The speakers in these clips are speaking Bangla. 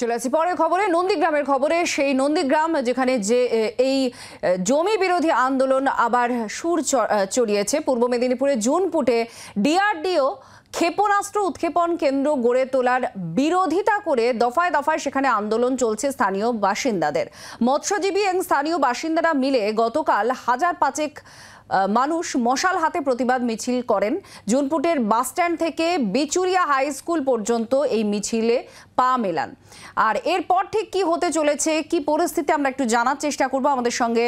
চলে আসি পরের খবরে, নন্দীগ্রামের খবরে। সেই নন্দীগ্রাম যেখানে যে এই জমি বিরোধী আন্দোলন আবার সুর চড়িয়েছে। পূর্ব মেদিনীপুরে জুনপুটে ডিআরডিও ক্ষেপণাস্ত্র উৎক্ষেপণ কেন্দ্র গড়ে তোলার বিরোধিতা করে দফায় দফায় সেখানে আন্দোলন চলছে স্থানীয় বাসিন্দাদের। মৎস্যজীবী এবং স্থানীয় বাসিন্দারা মিলে গতকাল ৫০০ মানুষ মশাল হাতে প্রতিবাদ মিছিল করেন। জুনপুটের বাসস্ট্যান্ড থেকে বিচুরিয়া হাই স্কুল পর্যন্ত এই মিছিলে পা মেলান। আর এরপর ঠিক কি হতে চলেছে, কি পরিস্থিতি, আমরা একটু জানার চেষ্টা করব। আমাদের সঙ্গে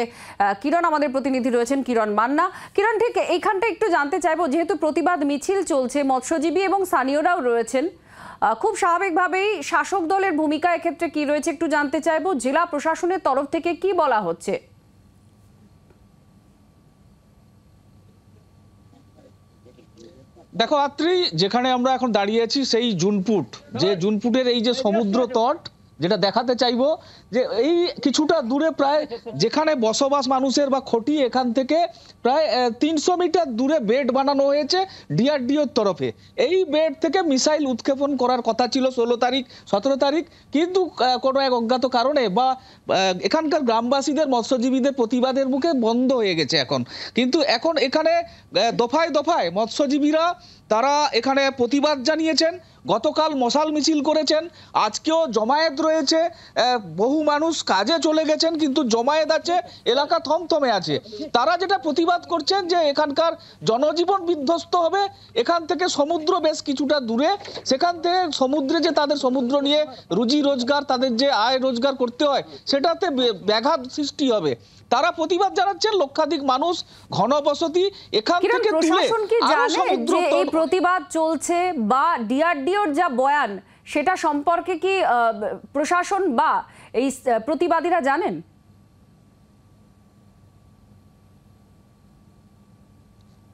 কিরণ, আমাদের প্রতিনিধি রয়েছেন, কিরণ মান্না। কিরণ, ঠিক এইখানটা একটু জানতে চাইবো, যেহেতু প্রতিবাদ মিছিল চলছে, মৎস্যজীবী এবং স্থানীয়রাও রয়েছেন, খুব স্বাভাবিকভাবেই শাসক দলের ভূমিকা এক্ষেত্রে কি রয়েছে একটু জানতে চাইবো। জেলা প্রশাসনের তরফ থেকে কি বলা হচ্ছে? দেখো আত্রি, যেখানে আমরা এখন দাঁড়িয়ে আছি সেই জুনপুট, যে জুনপুটের এই যে সমুদ্র তট, যেটা দেখাতে চাইবো যে এই কিছুটা দূরে প্রায় যেখানে বসবাস মানুষের বা খটি, এখান থেকে প্রায় ৩০০ মিটার দূরে বেড বানানো হয়েছে ডিআরডিওর তরফে। এই বেড থেকে মিসাইল উৎক্ষেপণ করার কথা ছিল ১৬ তারিখ ১৭ তারিখ, কিন্তু কোনো এক অজ্ঞাত কারণে বা এখানকার গ্রামবাসীদের, মৎস্যজীবীদের প্রতিবাদের মুখে বন্ধ হয়ে গেছে এখন। কিন্তু এখন এখানে দফায় দফায় মৎস্যজীবীরা তারা এখানে প্রতিবাদ জানিয়েছেন। গতকাল মশাল মিছিল করেছেন, আজকেও জমায়েত রয়েছে। বহু মানুষ কাজে চলে গেছেন, কিন্তু জমায়েত আছে, এলাকা থমথমে আছে। তারা যেটা প্রতিবাদ করছেন যে এখানকার জনজীবন বিধ্বস্ত হবে। এখান থেকে সমুদ্র বেশ কিছুটা দূরে, সেখান থেকে সমুদ্রে যে তাদের সমুদ্র নিয়ে রুজি রোজগার, তাদের যে আয় রোজগার করতে হয়, সেটাতে ব্যাঘাত সৃষ্টি হবে। তারা প্রতিবাদ জানাচ্ছেন। লক্ষাধিক মানুষ, ঘনবসতি এখান থেকে তুলে এই প্রতিবাদ চলছে বা ডিআরডিওর যা বয়ান সেটা সম্পর্কে কি প্রশাসন বা এই প্রতিবাদীরা জানেন?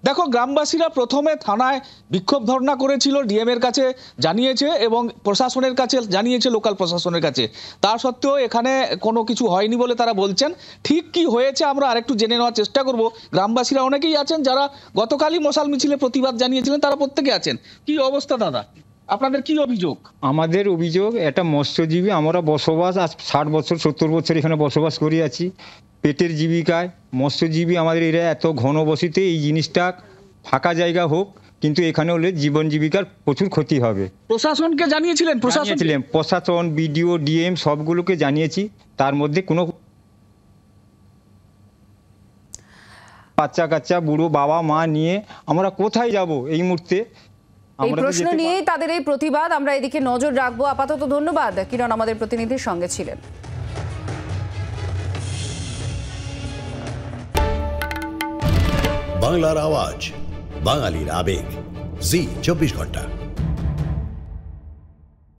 দেখো, গ্রামবাসীরা প্রথমে থানায় বিক্ষোভ ধর্ণা করেছিল, ডিএম এর কাছে জানিয়েছে এবং প্রশাসনের কাছে জানিয়েছে, লোকাল প্রশাসনের কাছে। তা সত্ত্বেও এখানে কোনো কিছু হয়নি বলে তারা বলছেন। ঠিক কি হয়েছে আমরা আরেকটু জেনে নেওয়ার চেষ্টা করব। গ্রামবাসীরা অনেকেই আছেন যারা গতকালই মশাল মিছিলে প্রতিবাদ জানিয়েছিলেন, তারা প্রত্যেকে আছেন। কি অবস্থা দাদা, আপনাদের কি অভিযোগ? আমাদের অভিযোগ, এটা মৎস্যজীবী, আমরা বসবাস আজ ৬০ বছর ৭০ বছর এখানে বসবাস করে আছি পেটের জীবিকায়। মৎস্যজীবী আমাদের এরা এত ঘনবসতিতে এই জিনিসটা ফাঁকা জায়গা হোক, কিন্তু এখানে হলে জীবন জীবিকার প্রচুর ক্ষতি হবে। প্রশাসনকে জানিয়েছিলেন? প্রশাসন, বিডিও, ডিএম সবগুলোকে জানিয়েছি। তার মধ্যে কোনো বাচ্চা কাচ্চা, বুড়ো বাবা মা নিয়ে আমরা কোথায় যাব এই মুহূর্তে? এই প্রশ্ন নিয়েই তাদের এই প্রতিবাদ। আমরা এদিকে নজর রাখবো। আপাতত ধন্যবাদ কিরণ, আমাদের প্রতিনিধির সঙ্গে ছিলেন। বাংলার আওয়াজ, বাঙালির আবেগ, জি ২৪ ঘন্টা।